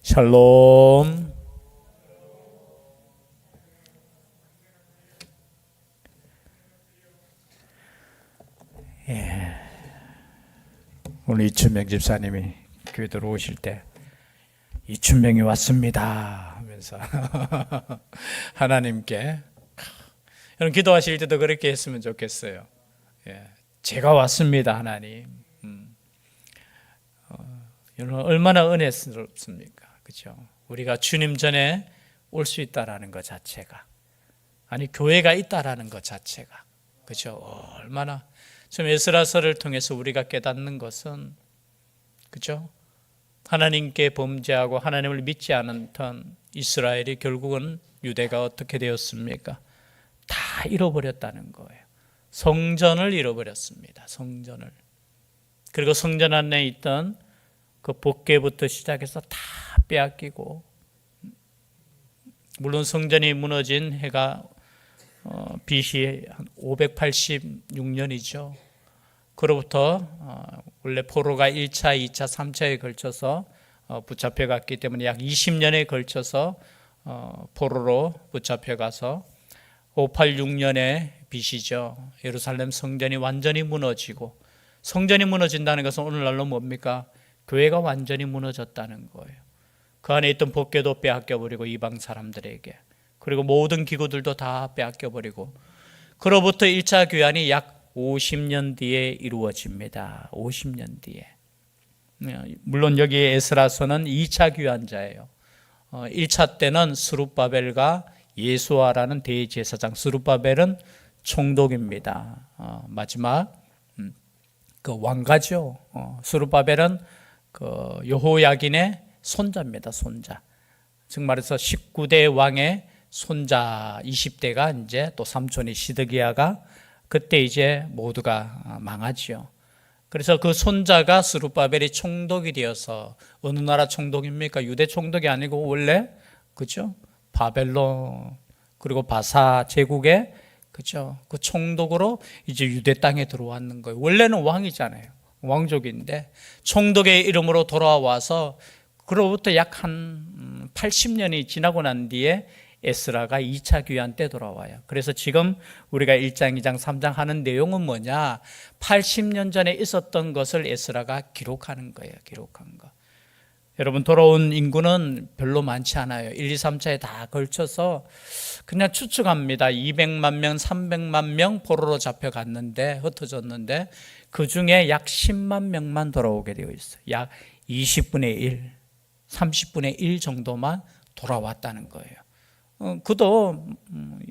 샬롬. 오늘 이춘명 집사님이 교회 들어오실 때 이춘명이 왔습니다 하면서 하나님께, 여러분 기도하실 때도 그렇게 했으면 좋겠어요. 제가 왔습니다 하나님. 여러분 얼마나 은혜스럽습니까? 그렇죠? 우리가 주님 전에 올 수 있다라는 것 자체가, 아니 교회가 있다라는 것 자체가, 그렇죠? 얼마나 좀 에스라서를 통해서 우리가 깨닫는 것은, 그렇죠? 하나님께 범죄하고 하나님을 믿지 않던 이스라엘이 결국은 유대가 어떻게 되었습니까? 다 잃어버렸다는 거예요. 성전을 잃어버렸습니다. 성전을. 그리고 성전 안에 있던 그 법궤부터 시작해서 다 빼앗기고, 물론 성전이 무너진 해가 BC 586년이죠. 그로부터 원래 포로가 1차, 2차, 3차에 걸쳐서 붙잡혀갔기 때문에 약 20년에 걸쳐서 포로로 붙잡혀가서 586년에 BC죠. 예루살렘 성전이 완전히 무너지고, 성전이 무너진다는 것은 오늘날로 뭡니까? 교회가 완전히 무너졌다는 거예요. 그 안에 있던 법궤도 빼앗겨버리고 이방 사람들에게, 그리고 모든 기구들도 다 빼앗겨버리고, 그로부터 1차 교환이 약 50년 뒤에 이루어집니다. 50년 뒤에. 물론 여기 에스라서는 2차 교환자예요. 1차 때는 스룹바벨과 예수아라는 대제사장, 스룹바벨은 총독입니다. 마지막 그 왕가죠. 스룹바벨은 그 여호야긴의 손자입니다. 손자. 즉 말해서 19대 왕의 손자 20대가 이제 또 삼촌이 시드기야가, 그때 이제 모두가 망하지요. 그래서 그 손자가 스룹바벨이 총독이 되어서, 어느 나라 총독입니까? 유대 총독이 아니고 원래, 그죠? 바벨론, 그리고 바사 제국의, 그죠? 그 총독으로 이제 유대 땅에 들어왔는 거예요. 원래는 왕이잖아요. 왕족인데 총독의 이름으로 돌아와서, 그로부터 약 한 80년이 지나고 난 뒤에 에스라가 2차 귀환 때 돌아와요. 그래서 지금 우리가 1장, 2장, 3장 하는 내용은 뭐냐? 80년 전에 있었던 것을 에스라가 기록하는 거예요. 기록한 거. 여러분, 돌아온 인구는 별로 많지 않아요. 1, 2, 3차에 다 걸쳐서 그냥 추측합니다. 200만 명, 300만 명 포로로 잡혀갔는데, 흩어졌는데 그 중에 약 10만 명만 돌아오게 되어 있어요. 약 20분의 1, 30분의 1 정도만 돌아왔다는 거예요. 그도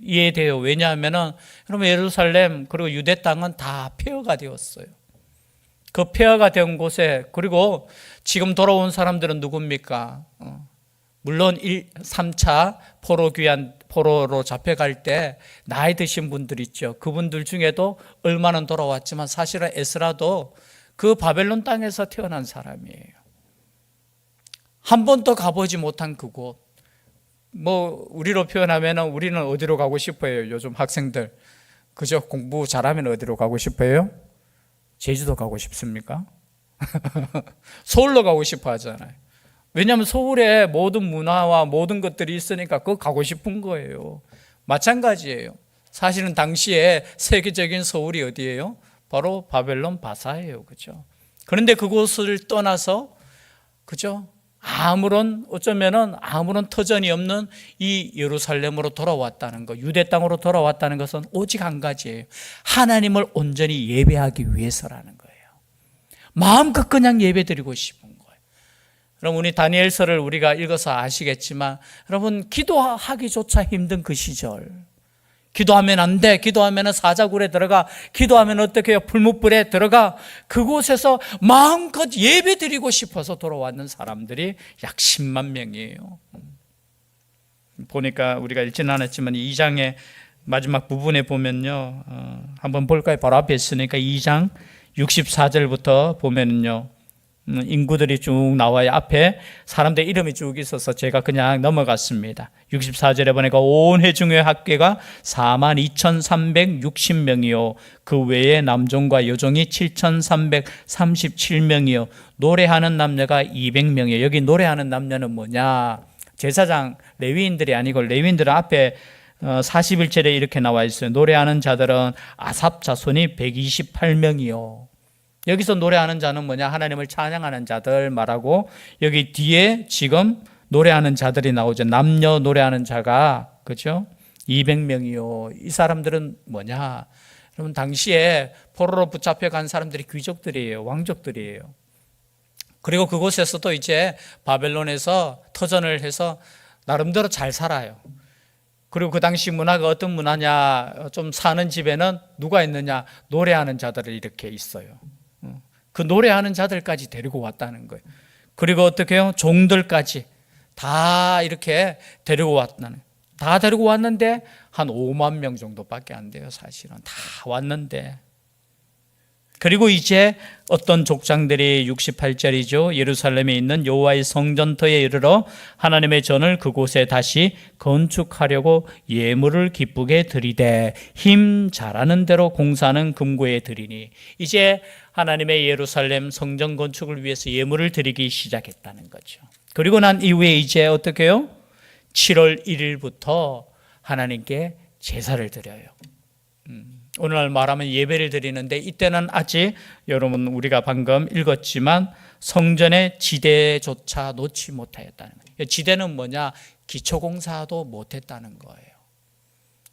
이해돼요. 왜냐하면 여러분, 예루살렘 그리고 유대 땅은 다 폐허가 되었어요. 그 폐허가 된 곳에, 그리고 지금 돌아온 사람들은 누굽니까? 물론 3차 포로로 잡혀갈 때 나이 드신 분들 있죠. 그분들 중에도 얼마는 돌아왔지만 사실은 에스라도 그 바벨론 땅에서 태어난 사람이에요. 한 번도 가보지 못한 그곳. 뭐 우리로 표현하면 우리는 어디로 가고 싶어요? 요즘 학생들, 그죠? 공부 잘하면 어디로 가고 싶어요? 제주도 가고 싶습니까? 서울로 가고 싶어 하잖아요. 왜냐하면 서울에 모든 문화와 모든 것들이 있으니까 그거 가고 싶은 거예요. 마찬가지예요. 사실은 당시에 세계적인 서울이 어디예요? 바로 바벨론 바사예요. 그죠? 그런데 그곳을 떠나서, 그죠? 어쩌면은 아무런 터전이 없는 이 예루살렘으로 돌아왔다는 것, 유대 땅으로 돌아왔다는 것은 오직 한 가지예요. 하나님을 온전히 예배하기 위해서라는 거예요. 마음껏 그냥 예배드리고 싶은 거예요. 여러분, 우리 다니엘서를 우리가 읽어서 아시겠지만, 여러분, 기도하기조차 힘든 그 시절, 기도하면 안 돼, 기도하면 사자굴에 들어가, 기도하면 어떻게 해요? 풀무불에 들어가. 그곳에서 마음껏 예배드리고 싶어서 돌아왔는 사람들이 약 10만 명이에요. 보니까 우리가 읽지는 않았지만 2장의 마지막 부분에 보면요, 한번 볼까요? 바로 앞에 있으니까 2장 64절부터 보면요, 인구들이 쭉 나와요. 앞에 사람들 이름이 쭉 있어서 제가 그냥 넘어갔습니다. 64절에 보니까 온 회중의 합계가 42,360명이요 그 외에 남종과 여종이 7,337명이요 노래하는 남녀가 200명이에요. 여기 노래하는 남녀는 뭐냐? 제사장 레위인들이 아니고, 레위인들은 앞에 41절에 이렇게 나와 있어요. 노래하는 자들은 아삽 자손이 128명이요. 여기서 노래하는 자는 뭐냐? 하나님을 찬양하는 자들 말하고, 여기 뒤에 지금 노래하는 자들이 나오죠. 남녀 노래하는 자가, 그죠? 200명이요. 이 사람들은 뭐냐? 여러분, 당시에 포로로 붙잡혀 간 사람들이 귀족들이에요. 왕족들이에요. 그리고 그곳에서도 이제 바벨론에서 터전을 해서 나름대로 잘 살아요. 그리고 그 당시 문화가 어떤 문화냐? 좀 사는 집에는 누가 있느냐? 노래하는 자들이 이렇게 있어요. 그 노래하는 자들까지 데리고 왔다는 거예요. 그리고 어떻게 해요? 종들까지 다 이렇게 데리고 왔다는, 다 데리고 왔는데 한 5만 명 정도밖에 안 돼요. 사실은 다 왔는데. 그리고 이제 어떤 족장들이 68절이죠. 예루살렘에 있는 여호와의 성전터에 이르러 하나님의 전을 그곳에 다시 건축하려고 예물을 기쁘게 드리되 힘 잘하는 대로 공사는 금고에 드리니, 이제 하나님의 예루살렘 성전 건축을 위해서 예물을 드리기 시작했다는 거죠. 그리고 난 이후에 이제 어떻게 해요? 7월 1일부터 하나님께 제사를 드려요. 오늘날 말하면 예배를 드리는데, 이때는 아직 여러분 우리가 방금 읽었지만 성전의 지대조차 놓지 못하였다는 거예요. 지대는 뭐냐? 기초공사도 못했다는 거예요.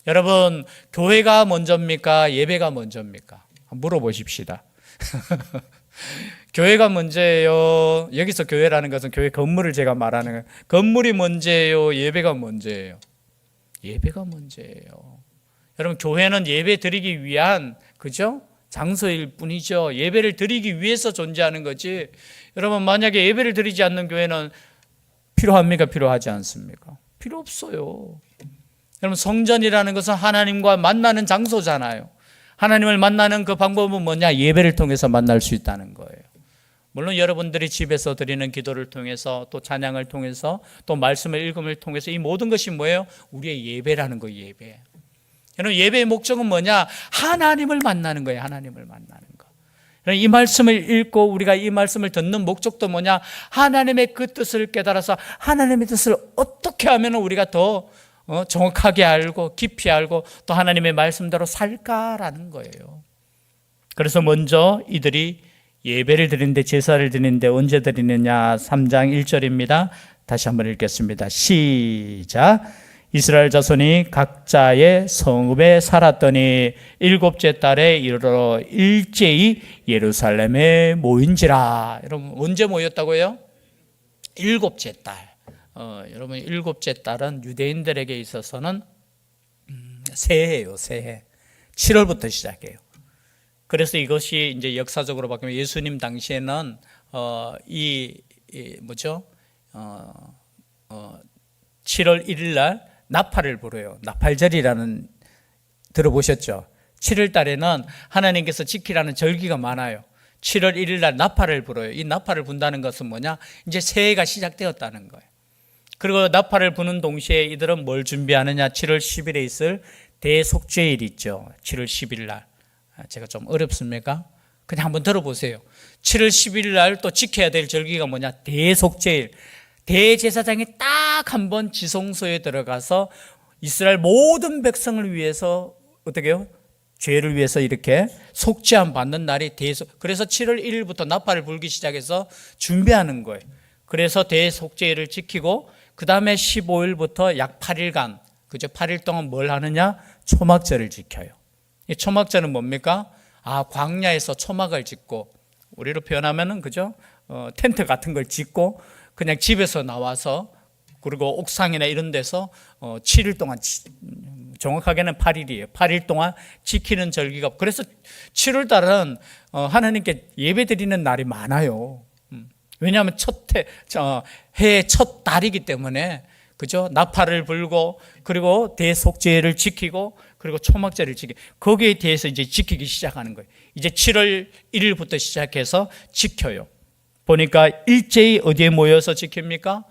여러분, 교회가 먼저입니까? 예배가 먼저입니까? 물어보십시다. 교회가 먼저예요? 여기서 교회라는 것은 교회 건물을 제가 말하는 거예요. 건물이 먼저예요? 예배가 먼저예요? 예배가 먼저예요. 여러분, 교회는 예배 드리기 위한, 그죠? 장소일 뿐이죠. 예배를 드리기 위해서 존재하는 거지. 여러분, 만약에 예배를 드리지 않는 교회는 필요합니까? 필요하지 않습니까? 필요 없어요. 여러분, 성전이라는 것은 하나님과 만나는 장소잖아요. 하나님을 만나는 그 방법은 뭐냐? 예배를 통해서 만날 수 있다는 거예요. 물론 여러분들이 집에서 드리는 기도를 통해서, 또 찬양을 통해서, 또 말씀을 읽음을 통해서, 이 모든 것이 뭐예요? 우리의 예배라는 거예요. 예배. 여러분, 예배의 목적은 뭐냐? 하나님을 만나는 거예요. 하나님을 만나는 거. 이 말씀을 읽고 우리가 이 말씀을 듣는 목적도 뭐냐? 하나님의 그 뜻을 깨달아서 하나님의 뜻을 어떻게 하면 우리가 더 정확하게 알고 깊이 알고 또 하나님의 말씀대로 살까라는 거예요. 그래서 먼저 이들이 예배를 드리는데, 제사를 드리는데 언제 드리느냐? 3장 1절입니다. 다시 한번 읽겠습니다. 시작. 이스라엘 자손이 각자의 성읍에 살았더니 7째 달에 이르러 일제히 예루살렘에 모인지라. 여러분, 언제 모였다고요? 7째 달. 여러분, 7째 달은 유대인들에게 있어서는 새해예요. 새해. 7월부터 시작해요. 그래서 이것이 이제 역사적으로 바뀌면 예수님 당시에는 뭐죠? 7월 1일 날 나팔을 불어요. 나팔절이라는, 들어보셨죠? 7월 달에는 하나님께서 지키라는 절기가 많아요. 7월 1일 날 나팔을 불어요. 이 나팔을 분다는 것은 뭐냐? 이제 새해가 시작되었다는 거예요. 그리고 나팔을 부는 동시에 이들은 뭘 준비하느냐? 7월 10일에 있을 대속죄일 있죠. 7월 10일 날. 제가 좀 어렵습니까? 그냥 한번 들어보세요. 7월 10일 날 또 지켜야 될 절기가 뭐냐? 대속죄일. 대제사장이 딱 한 번 지성소에 들어가서 이스라엘 모든 백성을 위해서 어떻게 해요? 죄를 위해서 이렇게 속죄함 받는 날이 그래서 7월 1일부터 나팔을 불기 시작해서 준비하는 거예요. 그래서 대속죄일을 지키고 그 다음에 15일부터 약 8일간, 그죠? 8일 동안 뭘 하느냐? 초막절을 지켜요. 이 초막절은 뭡니까? 광야에서 초막을 짓고, 우리로 표현하면은, 그죠? 텐트 같은 걸 짓고 그냥 집에서 나와서, 그리고 옥상이나 이런 데서 7일 동안, 정확하게는 8일이에요. 8일 동안 지키는 절기가. 그래서 7월 달은 하나님께 예배 드리는 날이 많아요. 왜냐하면 해의 첫 달이기 때문에, 그죠? 나팔을 불고, 그리고 대속죄를 지키고, 그리고 초막절을 지키고, 거기에 대해서 이제 지키기 시작하는 거예요. 이제 7월 1일부터 시작해서 지켜요. 보니까 일제히 어디에 모여서 지킵니까?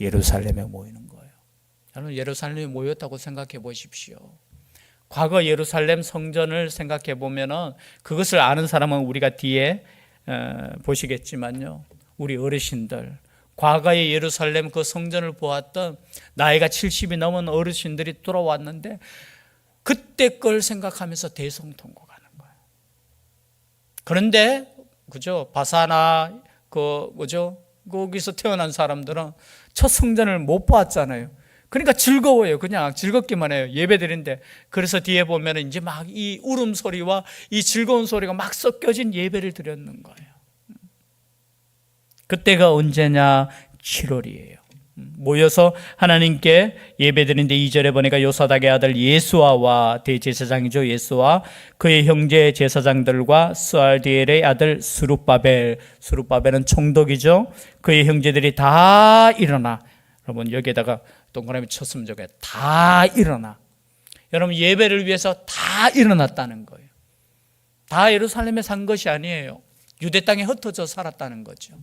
예루살렘에 모이는 거예요. 여러분, 예루살렘에 모였다고 생각해 보십시오. 과거 예루살렘 성전을 생각해 보면은, 그것을 아는 사람은 우리가 뒤에 보시겠지만요, 우리 어르신들, 과거의 예루살렘 그 성전을 보았던 나이가 70이 넘은 어르신들이 돌아왔는데, 그때 걸 생각하면서 대성통곡하는 거예요. 그런데 그죠, 바사나 거기서 태어난 사람들은 첫 성전을 못 봤잖아요. 그러니까 즐거워요. 그냥 즐겁기만 해요. 예배 드리는데. 그래서 뒤에 보면 이제 막 이 울음소리와 이 즐거운 소리가 막 섞여진 예배를 드렸는 거예요. 그때가 언제냐? 7월이에요. 모여서 하나님께 예배 드리는데 2절에 보니까 요사닥의 아들 예수아와 대제사장이죠. 예수아, 그의 형제 제사장들과 스알디엘의 아들 스룹바벨은 총독이죠. 그의 형제들이 다 일어나. 여러분, 여기에다가 동그라미 쳤으면 좋겠어요. 다 일어나. 여러분, 예배를 위해서 다 일어났다는 거예요. 다 예루살렘에 산 것이 아니에요. 유대 땅에 흩어져 살았다는 거죠.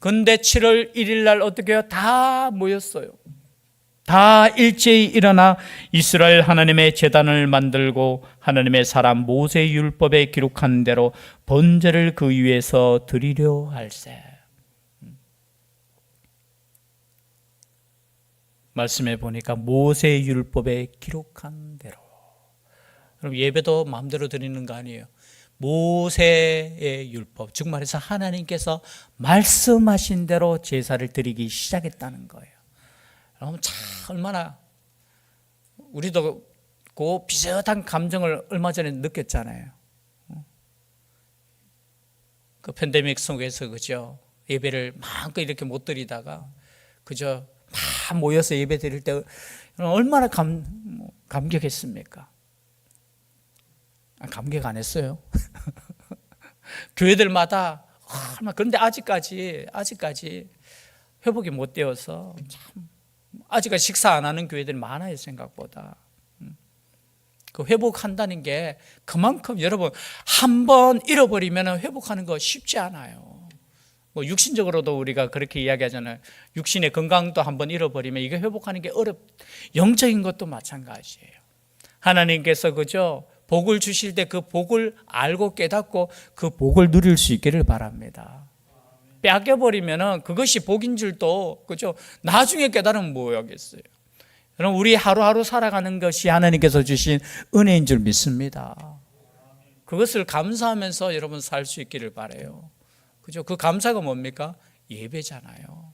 근데 7월 1일 날 어떻게 해요? 다 모였어요. 다 일제히 일어나 이스라엘 하나님의 제단을 만들고 하나님의 사람 모세 율법에 기록한 대로 번제를 그 위에서 드리려 할세. 말씀해 보니까 모세 율법에 기록한 대로. 그럼 예배도 마음대로 드리는 거 아니에요. 모세의 율법, 즉 말해서 하나님께서 말씀하신 대로 제사를 드리기 시작했다는 거예요. 여러분, 참 얼마나 우리도 그 비슷한 감정을 얼마 전에 느꼈잖아요. 그 팬데믹 속에서 그죠, 예배를 마음껏 이렇게 못 드리다가 그저 막 모여서 예배 드릴 때 얼마나 감격했습니까? 감격 안 했어요. 교회들마다. 그런데 아직까지 회복이 못 되어서 참 아직까지 식사 안 하는 교회들이 많아요. 생각보다. 그 회복한다는 게 그만큼 여러분, 한번 잃어버리면 회복하는 거 쉽지 않아요. 뭐 육신적으로도 우리가 그렇게 이야기하잖아요. 육신의 건강도 한번 잃어버리면 이게 회복하는 게 영적인 것도 마찬가지예요. 하나님께서 그죠, 복을 주실 때 그 복을 알고 깨닫고 그 복을 누릴 수 있기를 바랍니다. 빼앗겨버리면 그것이 복인 줄도 그죠, 나중에 깨달으면 뭐하겠어요. 여러분, 우리 하루하루 살아가는 것이 하나님께서 주신 은혜인 줄 믿습니다. 그것을 감사하면서 여러분 살 수 있기를 바라요. 그죠? 그 감사가 뭡니까? 예배잖아요.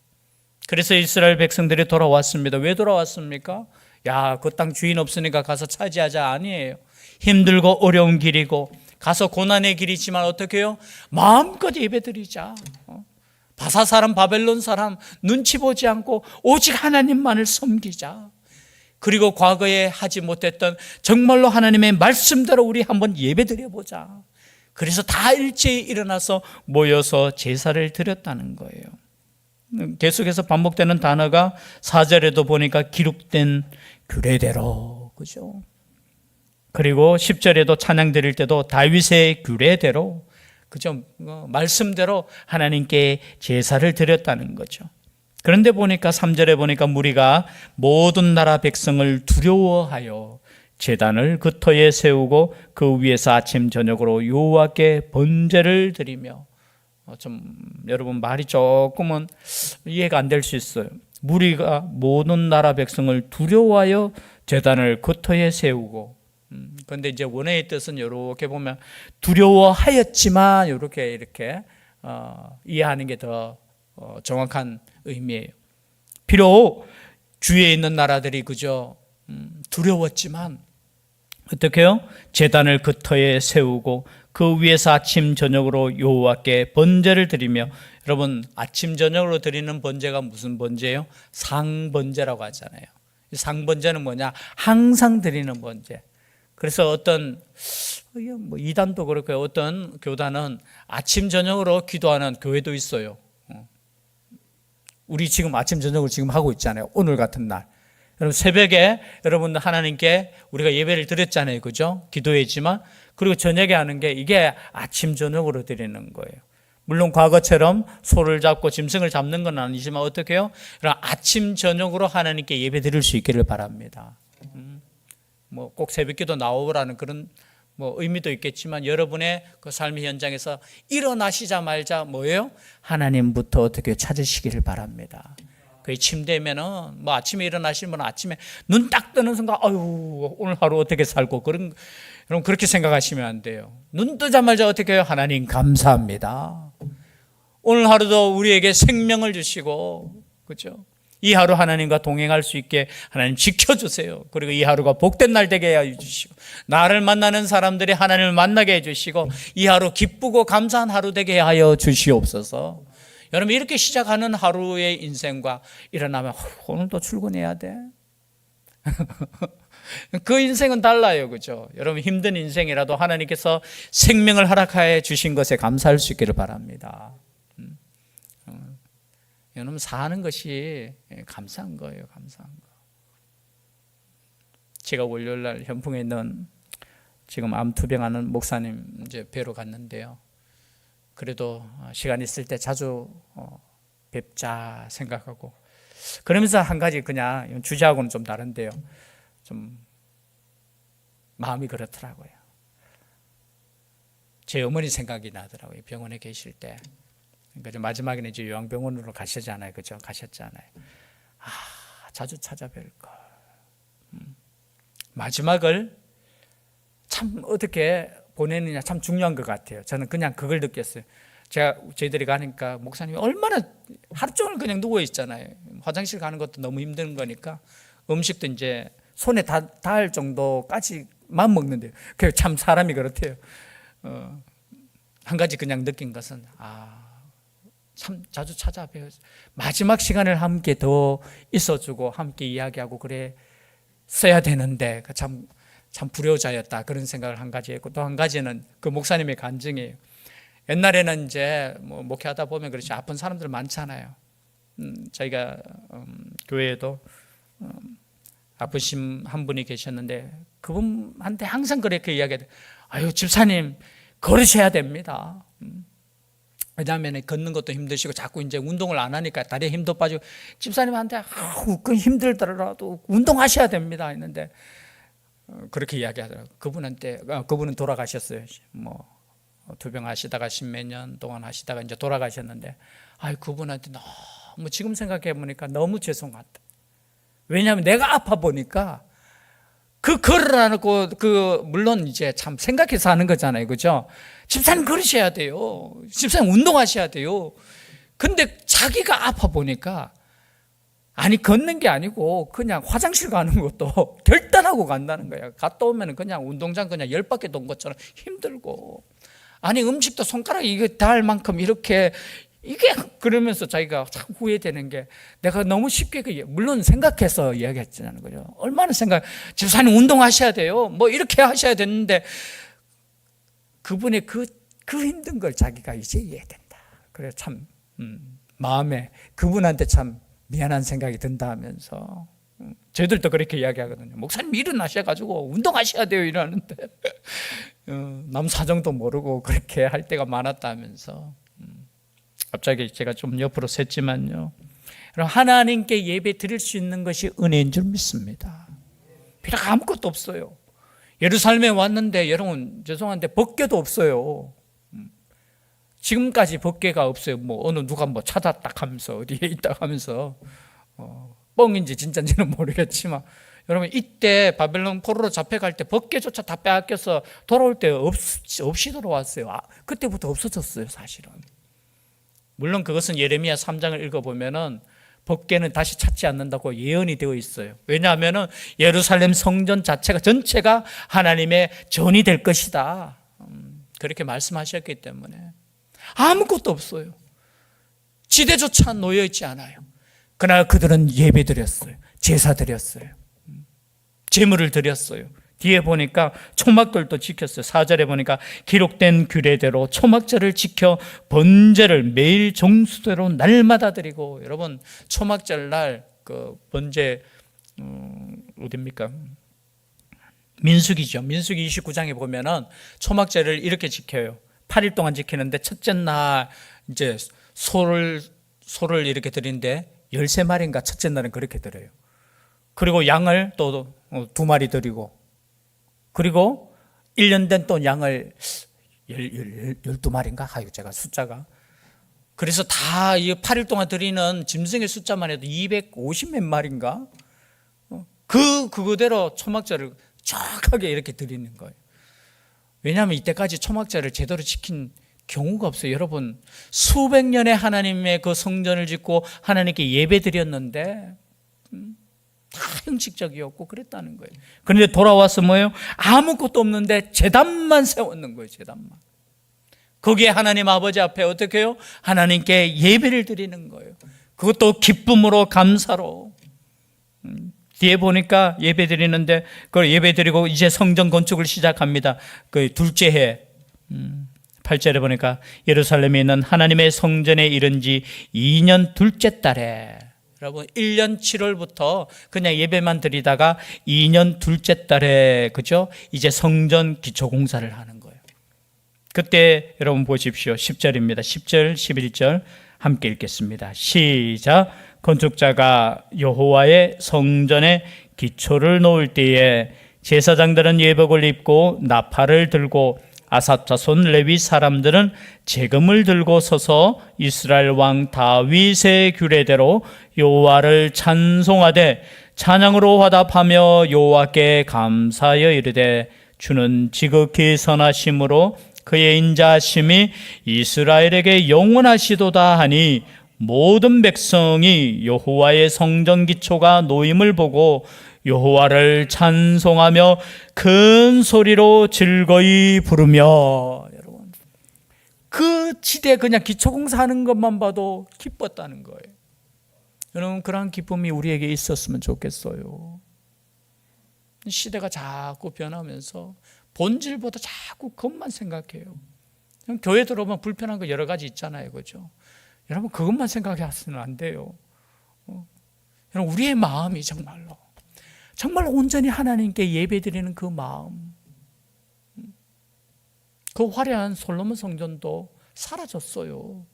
그래서 이스라엘 백성들이 돌아왔습니다. 왜 돌아왔습니까? 야, 그 땅 주인 없으니까 가서 차지하자 아니에요. 힘들고 어려운 길이고 가서 고난의 길이지만 어떻게 해요? 마음껏 예배드리자. 바사 사람, 바벨론 사람 눈치 보지 않고 오직 하나님만을 섬기자. 그리고 과거에 하지 못했던 정말로 하나님의 말씀대로 우리 한번 예배드려보자. 그래서 다 일제히 일어나서 모여서 제사를 드렸다는 거예요. 계속해서 반복되는 단어가 4절에도 보니까 기록된 규례대로, 그죠? 그리고 10절에도 찬양 드릴 때도 다윗의 규례대로, 그죠? 말씀대로 하나님께 제사를 드렸다는 거죠. 그런데 보니까 3절에 보니까 무리가 모든 나라 백성을 두려워하여 제단을 그 터에 세우고 그 위에서 아침 저녁으로 여호와께 번제를 드리며, 좀 여러분 말이 조금은 이해가 안 될 수 있어요. 무리가 모든 나라 백성을 두려워하여 제단을 그 터에 세우고, 그런데 이제 원어의 뜻은 이렇게 보면 두려워하였지만 이렇게 이해하는 게 더 정확한 의미예요. 비록 주위에 있는 나라들이 그저 두려웠지만 어떻게 해요? 제단을 그 터에 세우고 그 위에서 아침 저녁으로 여호와께 번제를 드리며, 여러분 아침 저녁으로 드리는 번제가 무슨 번제예요? 상번제라고 하잖아요. 상번제는 뭐냐? 항상 드리는 번제. 그래서 어떤 뭐 이단도 그렇고요, 어떤 교단은 아침 저녁으로 기도하는 교회도 있어요. 우리 지금 아침 저녁을 지금 하고 있잖아요. 오늘 같은 날. 여러분 새벽에 여러분 하나님께 우리가 예배를 드렸잖아요. 그죠? 기도했지만, 그리고 저녁에 하는 게 이게 아침 저녁으로 드리는 거예요. 물론 과거처럼 소를 잡고 짐승을 잡는 건 아니지만 어떻게 해요? 아침 저녁으로 하나님께 예배 드릴 수 있기를 바랍니다. 뭐 꼭 새벽기도 나오라는 그런 뭐 의미도 있겠지만 여러분의 그 삶의 현장에서 일어나시자마자 뭐예요? 하나님부터 어떻게 찾으시기를 바랍니다. 그 침대면은 뭐 아침에 일어나시면 아침에 눈 딱 뜨는 순간 아유 오늘 하루 어떻게 살고 그런 여러분 그렇게 생각하시면 안 돼요. 눈 뜨자마자 어떻게 해요? 하나님 감사합니다. 오늘 하루도 우리에게 생명을 주시고 그렇죠? 이 하루 하나님과 동행할 수 있게 하나님 지켜주세요. 그리고 이 하루가 복된 날 되게 해주시고 나를 만나는 사람들이 하나님을 만나게 해주시고 이 하루 기쁘고 감사한 하루 되게 하여 주시옵소서. 여러분 이렇게 시작하는 하루의 인생과 일어나면 오늘도 출근해야 돼. 그 인생은 달라요. 그죠? 여러분 힘든 인생이라도 하나님께서 생명을 허락하여 주신 것에 감사할 수 있기를 바랍니다. 여러분 사는 것이 감사한 거예요. 감사한 거. 제가 월요일날 현풍에 있는 지금 암 투병하는 목사님 이제 뵈러 갔는데요. 그래도 시간 있을 때 자주 뵙자 생각하고 그러면서 한 가지 그냥 주제하고는 좀 다른데요. 좀 마음이 그렇더라고요. 제 어머니 생각이 나더라고요. 병원에 계실 때. 그러니까 마지막에는 이제 요양병원으로 가셨잖아요. 그죠? 가셨잖아요. 아, 자주 찾아뵐 걸. 마지막을 참 어떻게 보내느냐 참 중요한 것 같아요. 저는 그냥 그걸 느꼈어요. 저희들이 가니까 목사님이 얼마나 하루 종일 그냥 누워 있잖아요. 화장실 가는 것도 너무 힘든 거니까 음식도 이제 손에 닿을 정도까지만 먹는데요. 그게 참 사람이 그렇대요. 한 가지 그냥 느낀 것은 참 자주 찾아뵈어 마지막 시간을 함께 더 있어주고 함께 이야기하고 그래 써야 되는데 참 불효자였다 그런 생각을 한 가지 했고 또 한 가지는 그 목사님의 간증이에요. 옛날에는 이제 뭐 목회하다 보면 그렇지 아픈 사람들 많잖아요. 저희가 교회에도 아프신 한 분이 계셨는데 그분한테 항상 그렇게 이야기해요. 아유 집사님 걸으셔야 됩니다. 왜냐하면 걷는 것도 힘드시고 자꾸 이제 운동을 안 하니까 다리에 힘도 빠지고 집사님한테 그 힘들더라도 운동하셔야 됩니다 했는데 그렇게 이야기하더라고요. 그분은 돌아가셨어요. 뭐 투병하시다가 십몇 년 동안 하시다가 이제 돌아가셨는데 그분한테 너무 지금 생각해 보니까 너무 죄송하다. 왜냐하면 내가 아파 보니까 걸으라고 물론 이제 참 생각해서 하는 거잖아요. 그죠? 집사님 걸으셔야 돼요. 집사님 운동하셔야 돼요. 근데 자기가 아파 보니까 걷는 게 아니고 그냥 화장실 가는 것도 결단하고 간다는 거야. 갔다 오면 그냥 운동장 그냥 10바퀴 돈 것처럼 힘들고 음식도 손가락에 이게 닿을 만큼 이렇게 이게 그러면서 자기가 참 후회되는 게 내가 너무 쉽게 물론 생각해서 이야기했잖아요. 거죠. 얼마나 집사님 운동하셔야 돼요. 뭐 이렇게 하셔야 되는데 그분의 그 힘든 걸 자기가 이제 이해된다. 그래 참 마음에 그분한테 참 미안한 생각이 든다 하면서 저희들도 그렇게 이야기하거든요. 목사님 일어나셔가지고 운동하셔야 돼요 이러는데 남 사정도 모르고 그렇게 할 때가 많았다면서 갑자기 제가 좀 옆으로 샜지만요. 하나님께 예배 드릴 수 있는 것이 은혜인 줄 믿습니다. 비록 아무것도 없어요. 예루살렘에 왔는데 여러분 죄송한데 법궤도 없어요. 지금까지 법궤가 없어요. 뭐 어느 누가 뭐 찾았다 하면서 어디에 있다 하면서 뻥인지 진짜인지는 모르겠지만 여러분 이때 바벨론 포로로 잡혀갈 때 법궤조차 다 빼앗겨서 돌아올 때 없이 돌아왔어요. 그때부터 없어졌어요 사실은. 물론 그것은 예레미야 3장을 읽어보면은 법궤는 다시 찾지 않는다고 예언이 되어 있어요. 왜냐하면은 예루살렘 성전 전체가 하나님의 전이 될 것이다. 그렇게 말씀하셨기 때문에 아무것도 없어요. 지대조차 놓여 있지 않아요. 그러나 그들은 예배 드렸어요. 제사 드렸어요. 제물을 드렸어요. 뒤에 보니까 초막절도 지켰어요. 4절에 보니까 기록된 규례대로 초막절을 지켜 번제를 매일 정수대로 날마다 드리고 여러분 초막절 날 그 번제 어디입니까? 민수기죠. 민수기 29장에 보면은 초막절을 이렇게 지켜요. 8일 동안 지키는데 첫째 날 이제 소를 이렇게 드리는데 13마리인가 첫째 날은 그렇게 드려요. 그리고 양을 또 2마리 드리고, 그리고 1년 된 또 양을 12마리인가 하요, 제가 숫자가. 그래서 다 이 8일 동안 드리는 짐승의 숫자만 해도 250몇 마리인가? 그대로 초막절을 정확하게 이렇게 드리는 거예요. 왜냐하면 이때까지 초막절을 제대로 지킨 경우가 없어요. 여러분, 수백 년의 하나님의 그 성전을 짓고 하나님께 예배 드렸는데 다 형식적이었고 그랬다는 거예요. 그런데 돌아와서 뭐예요? 아무것도 없는데 제단만 세웠는 거예요. 제단만. 거기에 하나님 아버지 앞에 어떻게 해요? 하나님께 예배를 드리는 거예요. 그것도 기쁨으로, 감사로. 뒤에 보니까 예배 드리는데, 그걸 예배 드리고 이제 성전 건축을 시작합니다. 그 둘째 해. 8절에 보니까 예루살렘에 있는 하나님의 성전에 이른 지 2년 둘째 달에, 여러분 1년 7월부터 그냥 예배만 드리다가 2년 둘째 달에, 그죠? 이제 성전 기초 공사를 하는 거예요. 그때 여러분 보십시오. 10절입니다. 10절, 11절 함께 읽겠습니다. 시작. 건축자가 여호와의 성전에 기초를 놓을 때에 제사장들은 예복을 입고 나팔을 들고 아삽 자손 레위 사람들은 재금을 들고 서서 이스라엘 왕 다윗의 규례대로 여호와를 찬송하되 찬양으로 화답하며 여호와께 감사하여 이르되 주는 지극히 선하심으로 그의 인자하심이 이스라엘에게 영원하시도다 하니 모든 백성이 여호와의 성전 기초가 놓임을 보고 여호와를 찬송하며 큰 소리로 즐거이 부르며, 여러분 그 지대 그냥 기초 공사하는 것만 봐도 기뻤다는 거예요. 여러분 그러한 기쁨이 우리에게 있었으면 좋겠어요. 시대가 자꾸 변하면서 본질보다 자꾸 그것만 생각해요. 교회 들어오면 불편한 거 여러 가지 있잖아요, 그렇죠? 여러분 그것만 생각해서는 안 돼요. 여러분 우리의 마음이 정말 온전히 하나님께 예배드리는 그 마음, 그 화려한 솔로몬 성전도 사라졌어요.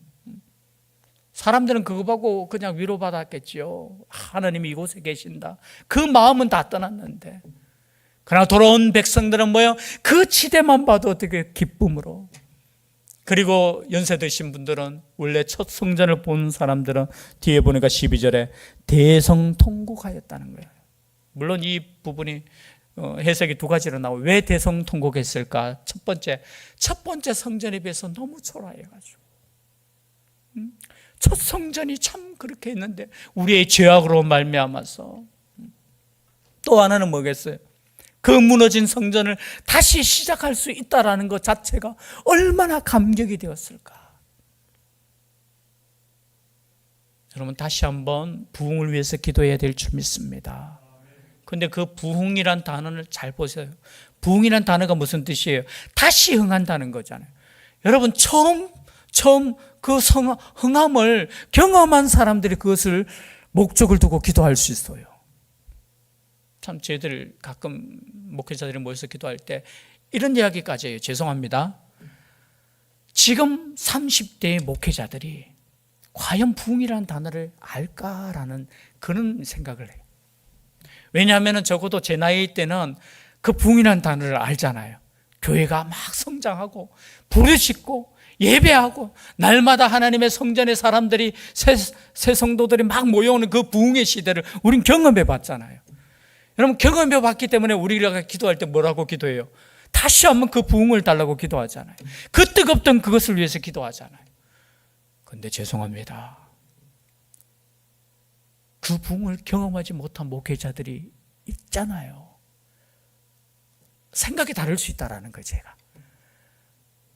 사람들은 그거 보고 그냥 위로받았겠지요. 하나님이 이곳에 계신다. 그 마음은 다 떠났는데, 그러나 돌아온 백성들은 뭐예요? 그 지대만 봐도 어떻게 기쁨으로. 그리고 연세 드신 분들은, 원래 첫 성전을 본 사람들은 뒤에 보니까 12절에 대성통곡하였다는 거예요. 물론 이 부분이 해석이 두 가지로 나와요. 왜 대성통곡했을까? 첫 번째 성전에 비해서 너무 초라해가지고, 첫 성전이 참 그렇게 했는데 우리의 죄악으로 말미암아서. 또 하나는 뭐겠어요? 그 무너진 성전을 다시 시작할 수 있다라는 것 자체가 얼마나 감격이 되었을까. 여러분 다시 한번 부흥을 위해서 기도해야 될 줄 믿습니다. 그런데 그 부흥이란 단어를 잘 보세요. 부흥이란 단어가 무슨 뜻이에요? 다시 흥한다는 거잖아요. 여러분 처음 그 흥함을 경험한 사람들이 그것을 목적을 두고 기도할 수 있어요. 참 저희들 가끔 목회자들이 모여서 기도할 때 이런 이야기까지 해요. 죄송합니다. 지금 30대의 목회자들이 과연 부흥이라는 단어를 알까라는 그런 생각을 해요. 왜냐하면 적어도 제 나이 때는 그 부흥이라는 단어를 알잖아요. 교회가 막 성장하고 부르짖고 예배하고 날마다 하나님의 성전에 사람들이 새 성도들이 막 모여오는 그 부흥의 시대를 우린 경험해 봤잖아요. 여러분 경험해 봤기 때문에 우리가 기도할 때 뭐라고 기도해요? 다시 한번 그 부흥을 달라고 기도하잖아요. 그 뜨겁던 그것을 위해서 기도하잖아요. 그런데 죄송합니다. 그 부흥을 경험하지 못한 목회자들이 있잖아요. 생각이 다를 수 있다라는 거예요, 제가.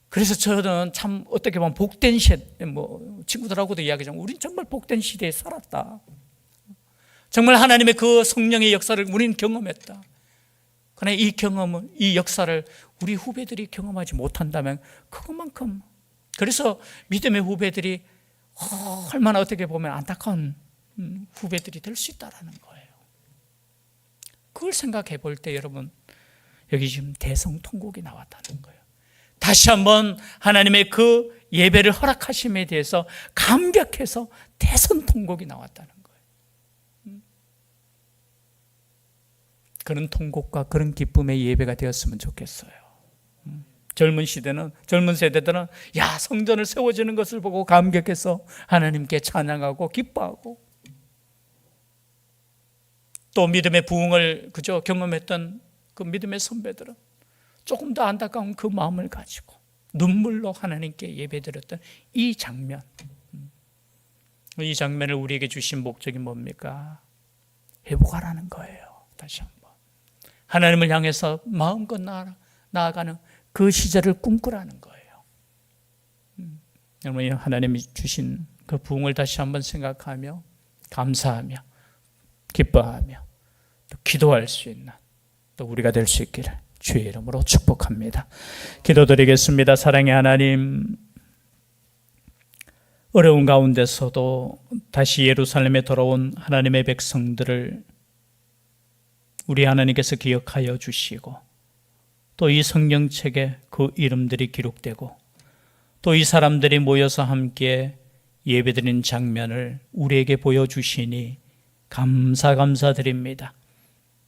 그래서 저는 참 어떻게 보면 복된 친구들하고도 이야기하지만 우린 정말 복된 시대에 살았다. 정말 하나님의 그 성령의 역사를 우리는 경험했다. 그러나 이 경험을, 이 역사를 우리 후배들이 경험하지 못한다면 그것만큼, 그래서 믿음의 후배들이 얼마나 어떻게 보면 안타까운 후배들이 될 수 있다는 거예요. 그걸 생각해 볼 때 여러분 여기 지금 대성통곡이 나왔다는 거예요. 다시 한번 하나님의 그 예배를 허락하심에 대해서 감격해서 대선통곡이 나왔다는 거예요. 그런 통곡과 그런 기쁨의 예배가 되었으면 좋겠어요. 젊은 세대들은 성전을 세워지는 것을 보고 감격해서 하나님께 찬양하고 기뻐하고, 또 믿음의 부흥을 그저 경험했던 그 믿음의 선배들은 조금 더 안타까운 그 마음을 가지고 눈물로 하나님께 예배드렸던 이 장면, 이 장면을 우리에게 주신 목적이 뭡니까? 회복하라는 거예요. 다시 한번 하나님을 향해서 마음껏 나아가는 그 시절을 꿈꾸라는 거예요. 여러분, 하나님이 주신 그 부흥을 다시 한번 생각하며 감사하며 기뻐하며 또 기도할 수 있는 또 우리가 될 수 있기를 주의 이름으로 축복합니다. 기도드리겠습니다. 사랑의 하나님, 어려운 가운데서도 다시 예루살렘에 돌아온 하나님의 백성들을 우리 하나님께서 기억하여 주시고, 또 이 성경책에 그 이름들이 기록되고, 또 이 사람들이 모여서 함께 예배드린 장면을 우리에게 보여주시니 감사드립니다.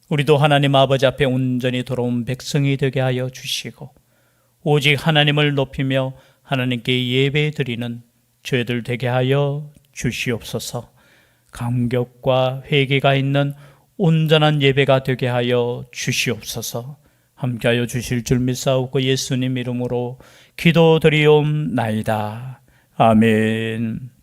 우리도 하나님 아버지 앞에 온전히 돌아온 백성이 되게 하여 주시고, 오직 하나님을 높이며 하나님께 예배드리는 저희들 되게 하여 주시옵소서. 감격과 회개가 있는 온전한 예배가 되게 하여 주시옵소서. 함께하여 주실 줄 믿사옵고 예수님 이름으로 기도드리옵나이다. 아멘.